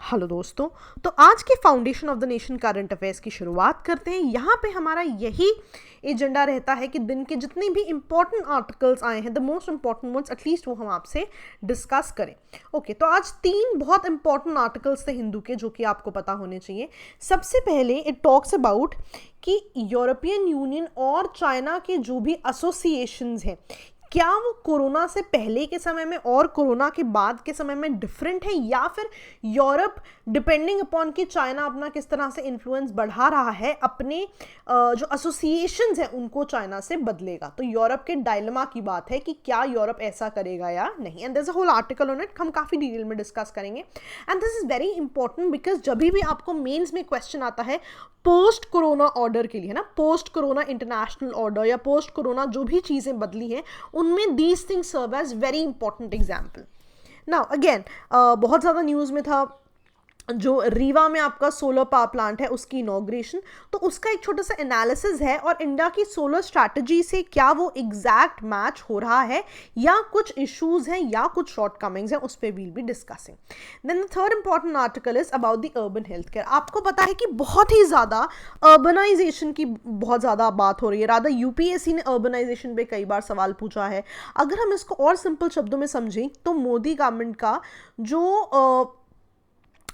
Hello दोस्तों। तो आज के foundation of the nation current affairs की शुरुआत करते हैं। यहाँ पे हमारा यही एजेंडा रहता है कि दिन के जितने भी इंपॉर्टेंट आर्टिकल्स आए हैं, the most important ones at least, वो हम आपसे डिस्कस करें। ओके, तो आज 3 बहुत इंपॉर्टेंट आर्टिकल्स थे हिंदू के, जो कि आपको पता होने चाहिए। सबसे पहले इट टॉक्स अबाउट कि यूरोपियन यूनियन और चाइना के जो भी एसोसिएशंस हैं, क्या वो कोरोना से पहले के समय में और कोरोना के बाद के समय में डिफरेंट है, या फिर यूरोप डिपेंडिंग अपॉन कि चाइना अपना किस तरह से इन्फ्लुएंस बढ़ा रहा है, अपने जो एसोसिएशंस हैं उनको चाइना से बदलेगा। तो यूरोप के डायलेमा की बात है कि क्या यूरोप ऐसा करेगा या नहीं। And there is a whole article on it, हम काफ़ी डिटेल में डिस्कस करेंगे। And this is very important because जब भी आपको मेंस में क्वेश्चन आता है पोस्ट कोरोना ऑर्डर के लिए, है ना, पोस्ट कोरोना इंटरनेशनल ऑर्डर या पोस्ट कोरोना जो भी चीज़ें बदली हैं, उनमें these things serve as very important example. Now again बहुत ज़्यादा न्यूज़ में था जो रीवा में आपका सोलर पावर प्लांट है, उसकी इनॉग्रेशन। तो उसका एक छोटा सा एनालिसिस है और इंडिया की सोलर स्ट्रैटेजी से क्या वो एग्जैक्ट मैच हो रहा है या कुछ इश्यूज हैं या कुछ शॉर्टकमिंग्स हैं, उस पर we'll be discussing. Then the third important article is about the urban health care. आपको पता है कि बहुत ही ज़्यादा अर्बनाइजेशन की बहुत ज़्यादा बात हो रही है। राधा यूपीएससी ने अर्बनाइजेशन पे कई बार सवाल पूछा है। अगर हम इसको और सिंपल शब्दों में समझें तो मोदी गवर्नमेंट का जो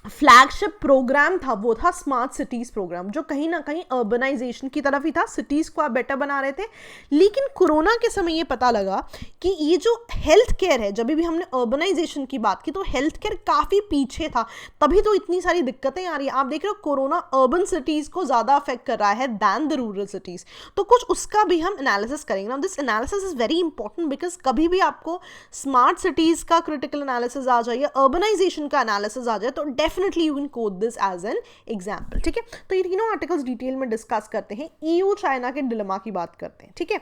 फ्लैगशिप प्रोग्राम था वो था स्मार्ट सिटीज प्रोग्राम, जो कहीं ना कहीं अर्बनाइजेशन की तरफ ही था, सिटीज को आप बेटर बना रहे थे। लेकिन कोरोना के समय ये पता लगा कि ये जो हेल्थ केयर है, जब भी हमने अर्बनाइजेशन की बात की तो हेल्थ केयर काफ़ी पीछे था, तभी तो इतनी सारी दिक्कतें आ रही है। आप देख रहे हो कोरोना अर्बन सिटीज़ को ज़्यादा अफेक्ट कर रहा है दैन द रूरल सिटीज़। तो कुछ उसका भी हम एनालिसिस करेंगे। Now this analysis is very important because कभी भी आपको स्मार्ट सिटीज़ का क्रिटिकल एनालिसिस आ जाए या अर्बनाइजेशन का एनालिसिस आ जाए तो definitely you can quote this as an example. ठीक है, तो ये तीनों आर्टिकल्स डिटेल में डिस्कस करते हैं। ईयू चाइना के डिलेमा की बात करते हैं। ठीक है,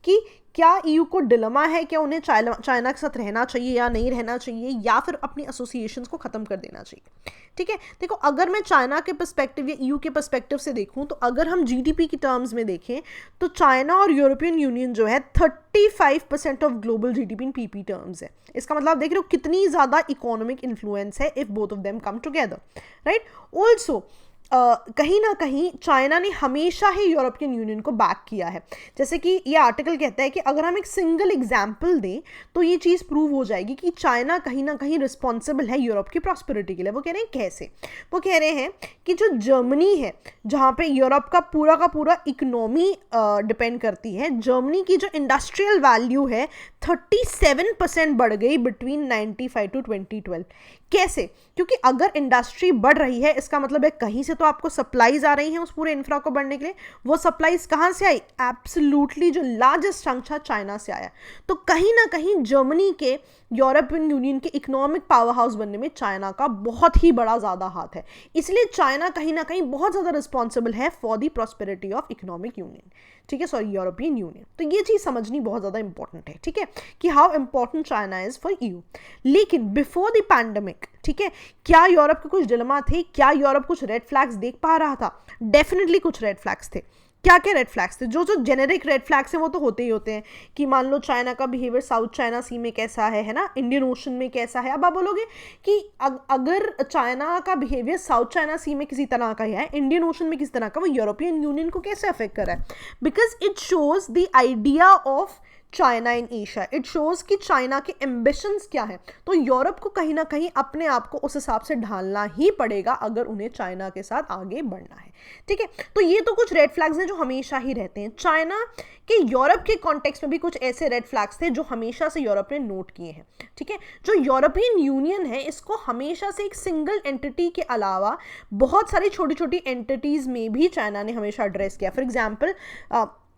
कि क्या ईयू को डिलेमा है, क्या उन्हें चाइना के साथ रहना चाहिए या नहीं रहना चाहिए, या फिर अपनी एसोसिएशंस को खत्म कर देना चाहिए। ठीक है, देखो अगर मैं चाइना के पर्सपेक्टिव या ईयू के पर्सपेक्टिव से देखूं तो अगर हम जीडीपी की टर्म्स में देखें तो चाइना और यूरोपियन यूनियन जो है 35% of global GDP in PP terms है। इसका मतलब देख रहे हो कितनी ज़्यादा इकोनॉमिक इन्फ्लुएंस है if both of them come together, right. Also कहीं ना कहीं चाइना ने हमेशा ही यूरोपियन यूनियन को बैक किया है। जैसे कि ये आर्टिकल कहता है कि अगर हम एक सिंगल एग्जाम्पल दें तो ये चीज़ प्रूव हो जाएगी कि चाइना कहीं ना कहीं रिस्पॉन्सिबल है यूरोप की प्रॉस्पेरिटी के लिए। वो कह रहे हैं कैसे? वो कह रहे हैं कि जो जर्मनी है, जहाँ पे यूरोप का पूरा इकोनॉमी डिपेंड करती है, जर्मनी की जो इंडस्ट्रियल वैल्यू है 37% बढ़ गई बिटवीन 95 टू 2012। कैसे? क्योंकि अगर इंडस्ट्री बढ़ रही है इसका मतलब है कहीं से तो आपको सप्लाईज आ रही हैं उस पूरे इंफ्रा को बढ़ने के लिए। वो सप्लाईज कहाँ से आई? एब्सोल्युटली जो लार्जेस्ट चंक था चाइना से आया। तो कहीं ना कहीं जर्मनी के यूरोपियन यूनियन के इकोनॉमिक पावर हाउस बनने में चाइना का बहुत ही बड़ा ज़्यादा हाथ है। इसलिए चाइना कहीं ना कहीं बहुत ज़्यादा रिस्पॉन्सिबल है for the prosperity of economic union. ठीक है, सॉरी, यूरोपियन यूनियन। तो ये चीज़ समझनी बहुत ज़्यादा इंपॉर्टेंट है। ठीक है, कि how important China is for EU. लेकिन बिफोर द पैंडेमिक, ठीक है, क्या यूरोप के कुछ डिलेमा थे? क्या यूरोप कुछ रेड फ्लैग्स देख पा रहा था? डेफिनेटली कुछ रेड फ्लैग्स थे। क्या क्या रेड फ्लैग्स थे? जो जेनेरिक रेड फ्लैग्स हैं वो तो होते ही होते हैं कि मान लो चाइना का बिहेवियर साउथ चाइना सी में कैसा है ना, इंडियन ओशन में कैसा है। अब आप बोलोगे कि अगर चाइना का बिहेवियर साउथ चाइना सी में किसी तरह का है, इंडियन ओशन में किसी तरह का, वो यूरोपियन यूनियन को कैसे अफेक्ट कर रहा है? Because it shows the idea of China in Asia. It shows कि चाइना के एम्बिशंस क्या है। तो यूरोप को कहीं ना कहीं अपने आप को उस हिसाब से ढालना ही पड़ेगा अगर उन्हें चाइना के साथ आगे बढ़ना है। ठीक है, तो ये तो कुछ रेड फ्लैग्स हैं जो हमेशा ही रहते हैं। चाइना के यूरोप के कॉन्टेक्स्ट में भी कुछ ऐसे रेड फ्लैग्स थे जो हमेशा से यूरोप ने नोट किए हैं। ठीक है, जो यूरोपियन यूनियन है इसको हमेशा से एक सिंगल एंटिटी के अलावा बहुत सारी छोटी छोटी एंटिटीज में भी चाइना ने हमेशा एड्रेस किया। फॉर एग्जाम्पल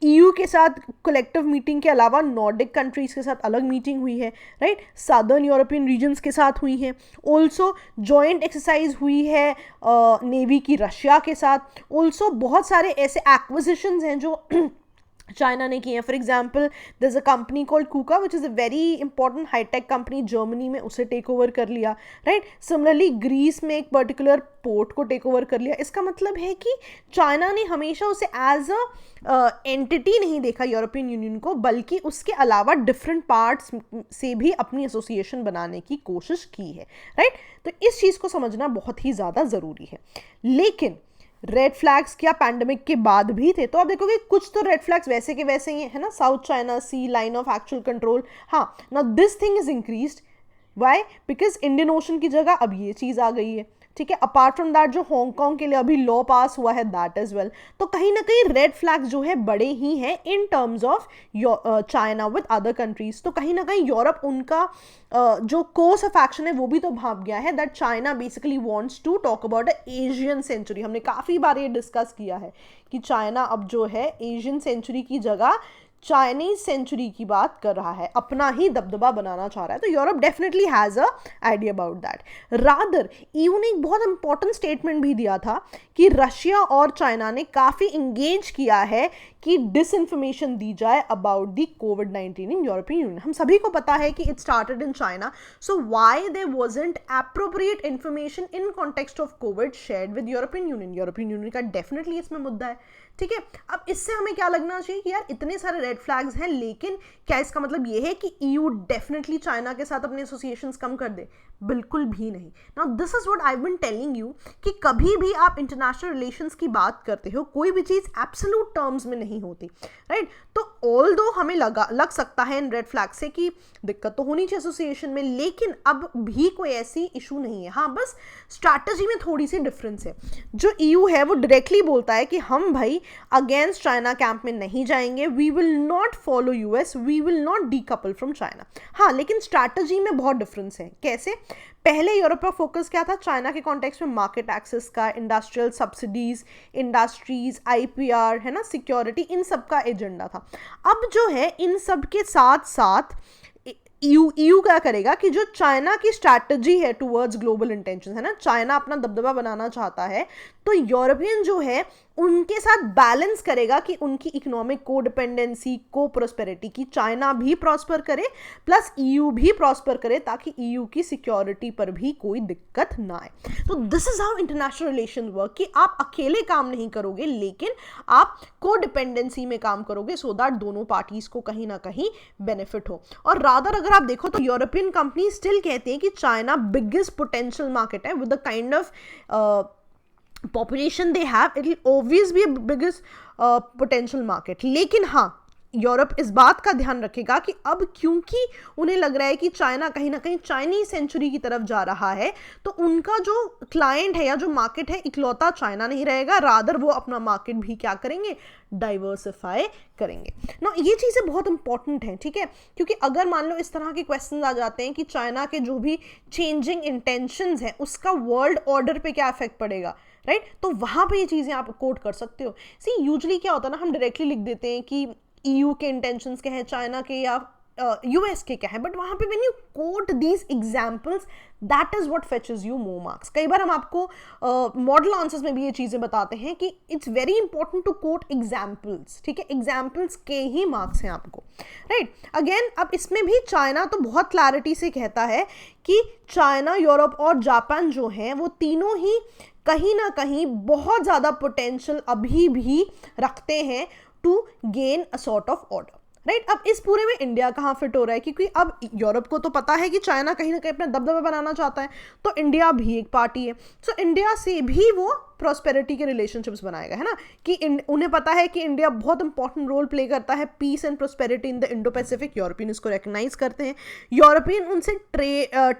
ईयू के साथ कलेक्टिव मीटिंग के अलावा नॉर्डिक कंट्रीज के साथ अलग मीटिंग हुई है, राइट। सदर्न यूरोपियन रीजन्स के साथ हुई है। ऑल्सो जॉइंट एक्सरसाइज हुई है नेवी की रशिया के साथ। ऑल्सो बहुत सारे ऐसे एक्विजिशंस हैं जो चाइना ने किए हैं। For example there is a company called Kuka which is a very important high tech company, Germany में, उसे टेक ओवर कर लिया, राइट। सिमिलरली ग्रीस में एक पर्टिकुलर पोर्ट को टेक ओवर कर लिया। इसका मतलब है कि चाइना ने हमेशा उसे एज अ एंटिटी नहीं देखा यूरोपियन यूनियन को, बल्कि उसके अलावा डिफरेंट पार्ट्स से भी अपनी एसोसिएशन बनाने की कोशिश की है, राइट। तो इस चीज़ को समझना बहुत ही ज़्यादा ज़रूरी है। लेकिन रेड फ्लैग्स क्या पैंडेमिक के बाद भी थे? तो आप देखोगे कुछ तो रेड फ्लैग्स वैसे के वैसे ही है ना, South China Sea, line of actual control, हाँ ना, this thing is increased. Why? Because Indian Ocean की जगह अब ये चीज़ आ गई है, ठीक है। अपार्ट फ्रॉम दैट जो हांगकांग के लिए अभी लॉ पास हुआ है, दैट इज वेल। तो कहीं ना कहीं रेड फ्लैग्स जो है बड़े ही हैं in terms of China with other countries. तो कहीं ना कहीं यूरोप उनका जो कोर्स ऑफ एक्शन है वो भी तो भाप गया है, that China basically wants to talk about a Asian century. हमने काफ़ी बार ये डिस्कस किया है कि चाइना अब जो है एशियन सेंचुरी की जगह चाइनीज सेंचुरी की बात कर रहा है, अपना ही दबदबा बनाना चाह रहा है। तो Europe definitely has a idea about that. Rather EU ने एक बहुत इंपॉर्टेंट स्टेटमेंट भी दिया था कि रशिया और चाइना ने काफ़ी इंगेज किया है कि डिसइंफॉर्मेशन दी जाए अबाउट दी कोविड-19 इन यूरोपियन यूनियन। हम सभी को पता है कि it started in China, so why there wasn't appropriate information in context of COVID shared with European Union. European Union का डेफिनेटली इसमें मुद्दा है, ठीक है। अब इससे हमें क्या लगना चाहिए कि यार इतने सारे रेड फ्लैग्स हैं, लेकिन क्या इसका मतलब ये है कि ईयू डेफिनेटली चाइना के साथ अपने एसोसिएशंस कम कर दे? बिल्कुल भी नहीं। Now this is what I been telling you कि कभी भी आप इंटरनेशनल रिलेशंस की बात करते हो, कोई भी चीज़ एब्सोल्यूट टर्म्स में नहीं होती, राइट। तो ऑल दो हमें लग सकता है इन रेड फ्लैग से कि दिक्कत तो होनी चाहिए एसोसिएशन में, लेकिन अब भी कोई ऐसी इशू नहीं है। हाँ, बस स्ट्रैटेजी में थोड़ी सी डिफरेंस है। जो ईयू है वो डायरेक्टली बोलता है कि हम भाई अगेंस्ट चाइना कैंप में नहीं जाएंगे, we will not follow US, we will not decouple from China. हाँ, लेकिन स्ट्रैटेजी में बहुत डिफरेंस है। कैसे? पहले यूरोप का फोकस क्या था चाइना के कॉन्टेक्स्ट में? मार्केट एक्सेस का, इंडस्ट्रियल सब्सिडीज, इंडस्ट्रीज, आईपीआर, है ना, सिक्योरिटी, इन सब का एजेंडा था। अब जो है इन सब के साथ साथ ईयू क्या करेगा कि जो चाइना की स्ट्रैटेजी है टुवर्ड्स ग्लोबल इंटेंशन, है ना, चाइना अपना दबदबा बनाना चाहता है, तो यूरोपियन जो है उनके साथ बैलेंस करेगा कि उनकी इकोनॉमिक को डिपेंडेंसी, को प्रोस्पेरिटी की चाइना भी प्रॉस्पर करे प्लस ईयू भी प्रॉस्पर करे, ताकि ईयू की सिक्योरिटी पर भी कोई दिक्कत ना आए। तो this is how international relation work, कि आप अकेले काम नहीं करोगे, लेकिन आप को डिपेंडेंसी में काम करोगे, सो दैट दोनों पार्टीज को कहीं ना कहीं बेनिफिट हो। और रादर अगर आप देखो तो यूरोपियन कंपनी स्टिल कहते हैं कि चाइना बिगेस्ट पोटेंशियल मार्केट है with the kind of population they have, it will always be a biggest potential market। लेकिन हाँ, यूरोप इस बात का ध्यान रखेगा कि अब क्योंकि उन्हें लग रहा है कि चाइना कहीं ना कहीं चाइनीज सेंचुरी की तरफ जा रहा है, तो उनका जो क्लाइंट है या जो मार्केट है इकलौता चाइना नहीं रहेगा, रादर वो अपना मार्केट भी क्या करेंगे? डाइवर्सिफाई करेंगे ना। ये चीज़ें बहुत इंपॉर्टेंट हैं, ठीक है, क्योंकि अगर मान लो इस तरह के क्वेश्चन आ जाते हैं कि चाइना के जो भी चेंजिंग इंटेंशंस हैं उसका वर्ल्ड ऑर्डर पे क्या इफेक्ट पड़ेगा, राइट, तो वहाँ पे ये चीज़ें आप कोट कर सकते हो। सी यूजुअली क्या होता है ना, हम डायरेक्टली लिख देते हैं कि ईयू के इंटेंशंस क्या है, चाइना के या यूएस के क्या है, बट वहाँ पे when you quote these examples, that is what fetches you more marks. कई बार हम आपको मॉडल आंसर्स में भी ये चीज़ें बताते हैं कि it's very important to quote examples, ठीक है, एग्जाम्पल्स के ही मार्क्स हैं आपको, राइट। अगेन अब इसमें भी चाइना तो बहुत क्लैरिटी से कहता है कि चाइना, यूरोप और जापान जो हैं वो तीनों ही कहीं ना कहीं बहुत ज़्यादा पोटेंशियल अभी भी रखते हैं to gain a sort of order, right. अब इस पूरे में इंडिया कहाँ फिट हो रहा है, क्योंकि अब यूरोप को तो पता है कि चाइना कहीं ना कहीं अपना दबदबा बनाना चाहता है, तो इंडिया भी एक पार्टी है, सो इंडिया से भी वो प्रॉस्पेरिटी के रिलेशनशिप्स बनाएगा, है ना, कि उन्हें पता है कि इंडिया बहुत इंपॉर्टेंट रोल प्ले करता है peace and prosperity in the Indo Pacific. European इसको रिकग्नाइज करते हैं, यूरोपियन उनसे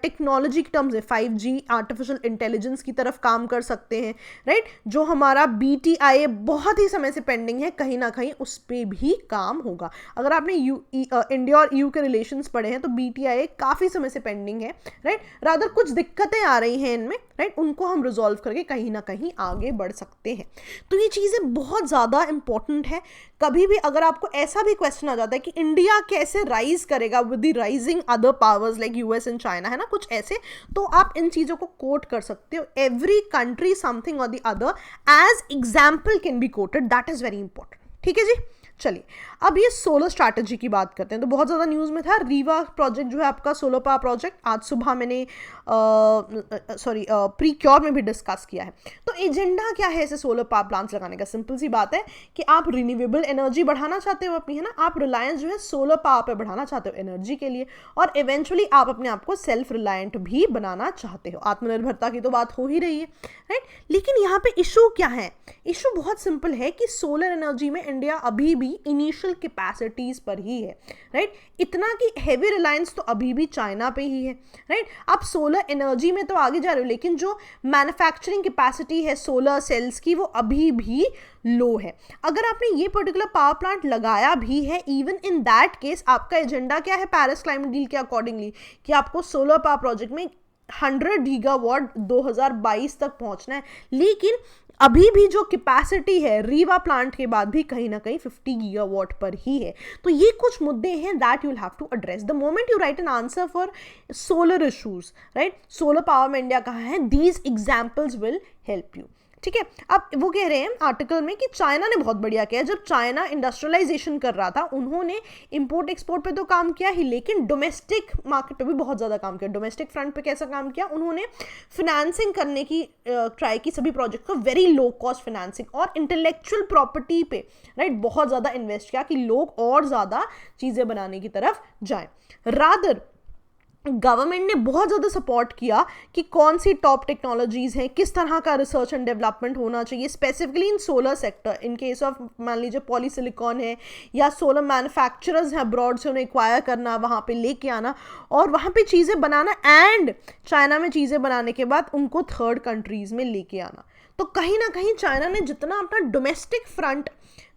टेक्नोलॉजी की टर्म्स है 5G, आर्टिफिशियल इंटेलिजेंस की तरफ काम कर सकते हैं, राइट। जो हमारा BTIA बहुत ही समय से पेंडिंग है, कहीं ना कहीं उस पर भी काम होगा। अगर आपने इंडिया और ईयू के रिलेशंस पढ़े हैं तो BTIA काफ़ी समय से पेंडिंग है, राइट। रादर कुछ दिक्कतें आ रही हैं इनमें, राइट, उनको हम रिजॉल्व करके कहीं ना कहीं आगे बढ़ सकते हैं। तो ये चीज़ें बहुत ज़्यादा इंपॉर्टेंट है। कभी भी अगर आपको ऐसा भी क्वेश्चन आ जाता है कि इंडिया कैसे राइज करेगा with the rising other powers like US and China, है ना, कुछ ऐसे, तो आप इन चीज़ों को कोट कर सकते हो। एवरी कंट्री समथिंग और the other as example can be quoted, that is very important, ठीक है जी। चलिए अब ये सोलर स्ट्रैटेजी की बात करते हैं। तो बहुत ज़्यादा न्यूज़ में था रीवा प्रोजेक्ट जो है आपका सोलर पावर प्रोजेक्ट, आज सुबह मैंने प्रीक्योर में भी डिस्कस किया है। तो एजेंडा क्या है ऐसे सोलर पावर प्लांट्स लगाने का? सिंपल सी बात है कि आप रिन्यूएबल एनर्जी बढ़ाना चाहते हो अपनी, है ना, आप रिलायंस जो है सोलर पावर पे बढ़ाना चाहते हो एनर्जी के लिए, और इवेंचुअली आप अपने आप को सेल्फ रिलायंट भी बनाना चाहते हो। आत्मनिर्भरता की तो बात हो ही रही है, राइट। लेकिन यहाँ पे इशू क्या है? इशू बहुत सिंपल है कि सोलर एनर्जी में इंडिया अभी भी इनिशियल कैपेसिटीज पर ही है, राइट। इतना कि हेवी रिलायंस तो अभी भी चाइना पे ही है, राइट। आप सोलर एनर्जी में तो आगे जा रहे हो, लेकिन जो मैन्युफैक्चरिंग कैपेसिटी है सोलर सेल्स की वो अभी भी लो है। अगर आपने ये पर्टिकुलर पावर प्लांट लगाया भी है, इवन इन दैट केस आपका एजेंडा क्या है पेरिस क्लाइमेट डील के अकॉर्डिंगली, कि आपको सोलर पावर प्रोजेक्ट में 100 गीगावाट 2022 तक पहुंचना है। लेकिन अभी भी जो कैपेसिटी है रीवा प्लांट के बाद भी कहीं ना कहीं 50 गीगावाट पर ही है। तो ये कुछ मुद्दे हैं that you will have to address the moment you write an answer for solar issues, right. Solar power में इंडिया कहाँ है, दीज एग्जाम्पल्स विल हेल्प यू, ठीक है। अब वो कह रहे हैं आर्टिकल में कि चाइना ने बहुत बढ़िया किया। जब चाइना इंडस्ट्रियलाइजेशन कर रहा था उन्होंने इंपोर्ट एक्सपोर्ट पे तो काम किया ही, लेकिन डोमेस्टिक मार्केट पे भी बहुत ज़्यादा काम किया। डोमेस्टिक फ्रंट पे कैसा काम किया? उन्होंने फिनेंसिंग करने की ट्राई की सभी प्रोजेक्ट को, वेरी लो कॉस्ट फिनेंसिंग, और इंटेलेक्चुअल प्रॉपर्टी पे, राइट, बहुत ज़्यादा इन्वेस्ट किया कि लोग और ज़्यादा चीज़ें बनाने की तरफ जाएं। रादर गवर्नमेंट ने बहुत ज़्यादा सपोर्ट किया कि कौन सी टॉप टेक्नोलॉजीज़ हैं, किस तरह का रिसर्च एंड डेवलपमेंट होना चाहिए specifically in solar sector. In case of मान लीजिए पॉलीसिलिकॉन है या सोलर मैन्युफैक्चरर्स हैं अब्रॉड से, उन्हें एक्वायर करना, वहाँ पे लेके आना और वहाँ पे चीज़ें बनाना, एंड चाइना में चीज़ें बनाने के बाद उनको थर्ड कंट्रीज़ में लेके आना। तो कहीं ना कहीं चाइना ने जितना अपना डोमेस्टिक फ्रंट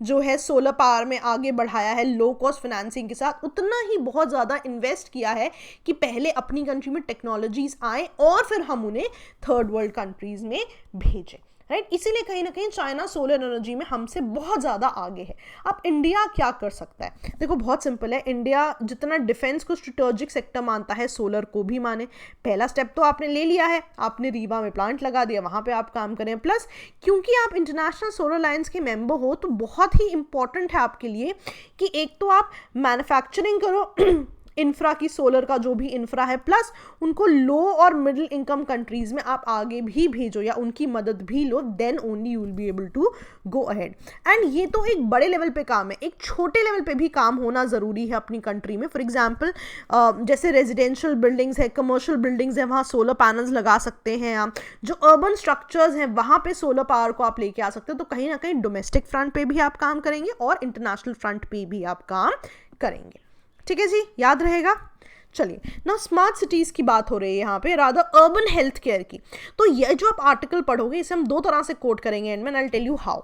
जो है सोलर पावर में आगे बढ़ाया है लो कॉस्ट फाइनेंसिंग के साथ, उतना ही बहुत ज़्यादा इन्वेस्ट किया है कि पहले अपनी कंट्री में टेक्नोलॉजीज आए और फिर हम उन्हें थर्ड वर्ल्ड कंट्रीज में भेजें, राइट। इसीलिए कहीं ना कहीं चाइना सोलर एनर्जी में हमसे बहुत ज़्यादा आगे है। अब इंडिया क्या कर सकता है? देखो बहुत सिंपल है, इंडिया जितना डिफेंस को स्ट्रेटेजिक सेक्टर मानता है सोलर को भी माने। पहला स्टेप तो आपने ले लिया है, आपने रीवा में प्लांट लगा दिया, वहाँ पे आप काम करें। प्लस क्योंकि आप इंटरनेशनल सोलर अलायंस के मेंबर हो तो बहुत ही इंपॉर्टेंट है आपके लिए कि एक तो आप मैन्युफैक्चरिंग करो इंफ्रा की, सोलर का जो भी इंफ्रा है, प्लस उनको लो और मिडिल इनकम कंट्रीज में आप आगे भी भेजो या उनकी मदद भी लो, then only you will be able to go ahead. And ये तो एक बड़े लेवल पे काम है, एक छोटे लेवल पे भी काम होना ज़रूरी है अपनी कंट्री में। फॉर एग्जांपल जैसे रेजिडेंशियल बिल्डिंग्स है, कमर्शियल बिल्डिंग्स है, वहाँ सोलर पैनल्स लगा सकते हैं आप। जो अर्बन स्ट्रक्चर्स हैं वहाँ पे सोलर पावर को आप लेके आ सकते हो। तो कहीं ना कहीं डोमेस्टिक फ्रंट पे भी आप काम करेंगे और इंटरनेशनल फ्रंट पे भी आप काम करेंगे, ठीक है जी, याद रहेगा। चलिए ना, स्मार्ट सिटीज़ की बात हो रही है यहाँ पे, रादर अर्बन हेल्थ केयर की। तो ये जो आप आर्टिकल पढ़ोगे इसे हम दो तरह से कोट करेंगे एंड में, I will tell you how.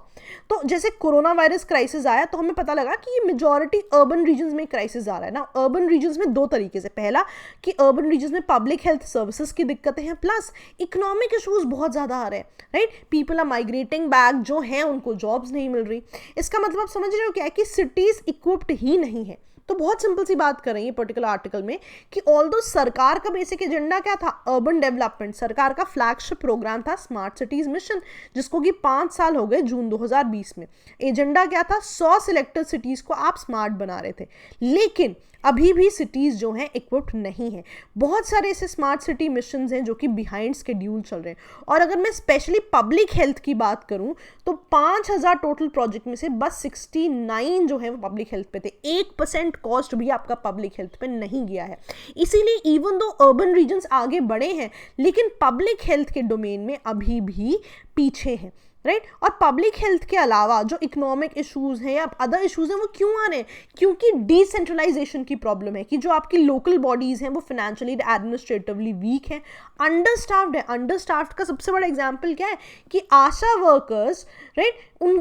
तो जैसे कोरोना वायरस क्राइसिस आया तो हमें पता लगा कि ये मेजॉरिटी अर्बन रीजन्स में क्राइसिस आ रहा है ना। अर्बन रीजन्स में दो तरीके से, पहला कि अर्बन रीजन्स में पब्लिक हेल्थ सर्विसेज की दिक्कतें हैं, प्लस इकोनॉमिक इशूज बहुत ज़्यादा आ रहे हैं, right. People are migrating back, जो हैं उनको जॉब्स नहीं मिल रही। इसका मतलब आप समझ रहे हो क्या है कि सिटीज़ इक्विप्ड ही नहीं है। तो बहुत सिंपल सी बात कर रही है पर्टिकुलर आर्टिकल में कि ऑल्दो सरकार का बेसिक एजेंडा क्या था, अर्बन डेवलपमेंट, सरकार का फ्लैगशिप प्रोग्राम था स्मार्ट सिटीज मिशन, जिसको कि 5 साल हो गए जून 2020 में। एजेंडा क्या था, 100 सिलेक्टेड सिटीज को आप स्मार्ट बना रहे थे, लेकिन अभी भी सिटीज़ जो हैं इक्विप्ड नहीं है। बहुत सारे ऐसे स्मार्ट सिटी मिशंस हैं जो कि बिहाइंड स्केड्यूल चल रहे हैं। और अगर मैं स्पेशली पब्लिक हेल्थ की बात करूं तो 5000 टोटल प्रोजेक्ट में से बस 69 जो है वो पब्लिक हेल्थ पे थे। 1% कॉस्ट भी आपका पब्लिक हेल्थ पे नहीं गया है। इसीलिए इवन दो अर्बन रीजन्स आगे बढ़े हैं, लेकिन पब्लिक हेल्थ के डोमेन में अभी भी पीछे हैं, राइट। और पब्लिक हेल्थ के अलावा जो इकोनॉमिक इश्यूज हैं या अदर इश्यूज हैं वो क्यों आ रहे हैं? क्योंकि डिसेंट्रलाइजेशन की प्रॉब्लम है कि जो आपकी लोकल बॉडीज हैं वो फाइनेंशियली एडमिनिस्ट्रेटिवली वीक हैं, अंडरस्टाफ्ड है। अंडरस्टाफ्ड का सबसे बड़ा एग्जांपल क्या है कि आशा वर्कर्स, राइट,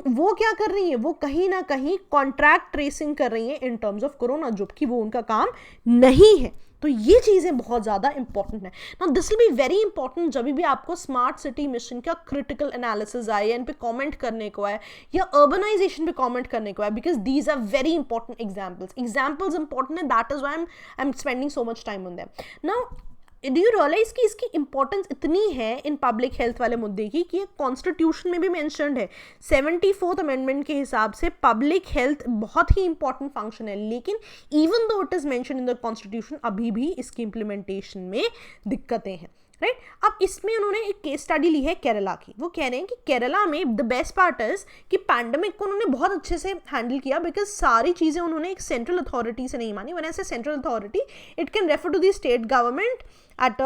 वो क्या कर रही हैं, वो कहीं ना कहीं कॉन्ट्रैक्ट ट्रेसिंग कर रही हैं इन टर्म्स ऑफ कोरोना, जबकि वो उनका काम नहीं है। तो ये चीज़ें बहुत ज़्यादा इंपॉर्टेंट है ना। This will be very important जब भी आपको स्मार्ट सिटी मिशन का क्रिटिकल एनालिसिस आए या इन पे कमेंट करने को आए या अर्बनाइजेशन पे कमेंट करने को आए, because these are very important examples important है, that is why I am spending so much time on them. Now do you realise कि इसकी इंपॉर्टेंस इतनी है इन पब्लिक हेल्थ वाले मुद्दे की कि ये कॉन्स्टिट्यूशन में भी मेंशन्ड है। 74th अमेंडमेंट के हिसाब से पब्लिक हेल्थ बहुत ही इंपॉर्टेंट फंक्शन है, लेकिन even though it is mentioned in the constitution अभी भी इसकी इंप्लीमेंटेशन में दिक्कतें हैं, राइट। अब इसमें उन्होंने एक केस स्टडी ली है केरला की। वो कह रहे हैं कि केरला में द बेस्ट पार्ट इज कि पैंडेमिक को उन्होंने बहुत अच्छे से हैंडल किया, बिकॉज सारी चीज़ें उन्होंने एक सेंट्रल अथॉरिटी से नहीं मानी। When I say central authority, it can refer to the state government at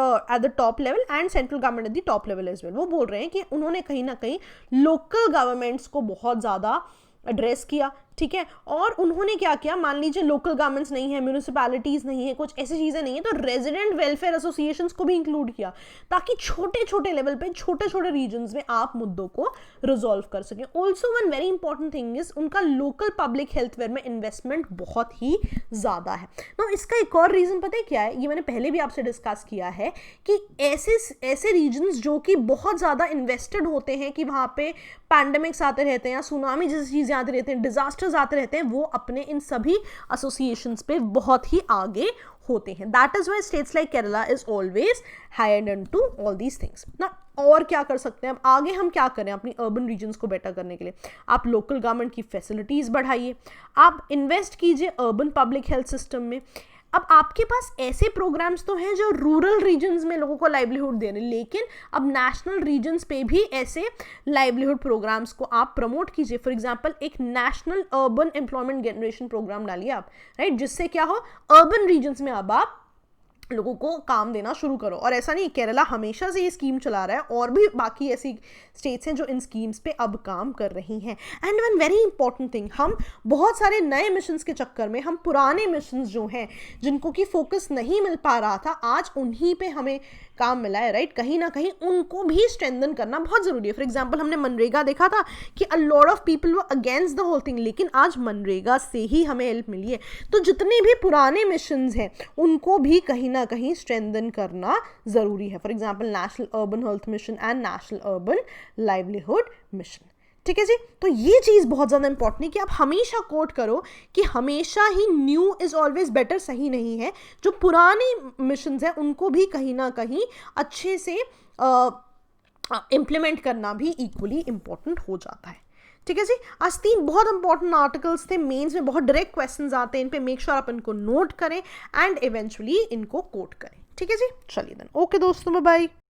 the top level and central government at the top level as well। वो बोल रहे हैं कि उन्होंने कहीं ना कहीं लोकल गवर्नमेंट्स को बहुत ज़्यादा एड्रेस किया, ठीक है। और उन्होंने क्या किया, मान लीजिए लोकल गवर्नमेंट्स नहीं है, म्यूनिसिपैलिटीज़ नहीं है, कुछ ऐसी चीज़ें नहीं है, तो रेजिडेंट वेलफेयर एसोसिएशंस को भी इंक्लूड किया, ताकि छोटे छोटे लेवल पे छोटे छोटे रीजन्स में आप मुद्दों को रिजॉल्व कर सकें। Also one very important thing is उनका लोकल पब्लिक हेल्थ वेयर में इन्वेस्टमेंट बहुत ही ज़्यादा है। तो इसका एक और रीज़न पता है क्या है, ये मैंने पहले भी आपसे डिस्कस किया है कि ऐसे रीजन्स जो कि बहुत ज़्यादा इन्वेस्टेड होते हैं कि वहाँ पे पैंडेमिक्स आते रहते हैं या सुनामी जैसी चीज़ें आते रहते हैं, डिजास्टर्स आते रहते हैं, वो अपने इन सभी एसोसिएशंस पे बहुत ही आगे होते हैं। That is why states like Kerala is always hired into all these things ना। और क्या कर सकते हैं अब आगे, हम क्या करें अपनी अर्बन रीजन्स को बेटर करने के लिए? आप लोकल गवर्नमेंट की फैसिलिटीज़ बढ़ाइए, आप इन्वेस्ट कीजिए अर्बन पब्लिक हेल्थ सिस्टम में। अब आपके पास ऐसे प्रोग्राम्स तो हैं जो रूरल रीजन्स में लोगों को लाइवलीहुड दे रहे हैं, लेकिन अब नेशनल रीजन्स पे भी ऐसे लाइवलीहुड प्रोग्राम्स को आप प्रमोट कीजिए। फॉर एग्जांपल एक national urban employment generation programme डालिए आप, राइट, जिससे क्या हो, अर्बन रीजन्स में अब आप लोगों को काम देना शुरू करो। और ऐसा नहीं, केरला हमेशा से ये स्कीम चला रहा है और भी बाकी ऐसी स्टेट्स हैं जो इन स्कीम्स पे अब काम कर रही हैं। And one very important thing, हम बहुत सारे नए मिशंस के चक्कर में हम पुराने मिशंस जो हैं जिनको कि फोकस नहीं मिल पा रहा था, आज उन्हीं पे हमें काम मिला है, राइट। कहीं ना कहीं उनको भी स्ट्रेंथन करना बहुत ज़रूरी है। फॉर एग्जाम्पल हमने मनरेगा देखा था कि a lot of people were against the whole thing, लेकिन आज मनरेगा से ही हमें हेल्प मिली है। तो जितने भी पुराने मिशंस हैं उनको भी कहीं ना कहीं स्ट्रेंथन करना ज़रूरी है। For example national urban health mission and national urban livelihood mission, ठीक है जी। तो ये चीज़ बहुत ज़्यादा इंपॉर्टेंट है कि आप हमेशा कोट करो कि हमेशा ही न्यू इज़ ऑलवेज बेटर सही नहीं है। जो पुराने मिशंस हैं उनको भी कहीं ना कहीं अच्छे से इम्प्लीमेंट करना भी इक्वली इम्पॉर्टेंट हो जाता है, ठीक है जी। आज 3 बहुत इंपॉर्टेंट आर्टिकल्स थे, मेंस में बहुत डायरेक्ट क्वेश्चंस आते हैं, इन पे मेक श्योर आप इनको नोट करें एंड इवेंचुअली इनको कोट करें, ठीक है जी। चलिए देन, ओके दोस्तों, बाय बाय।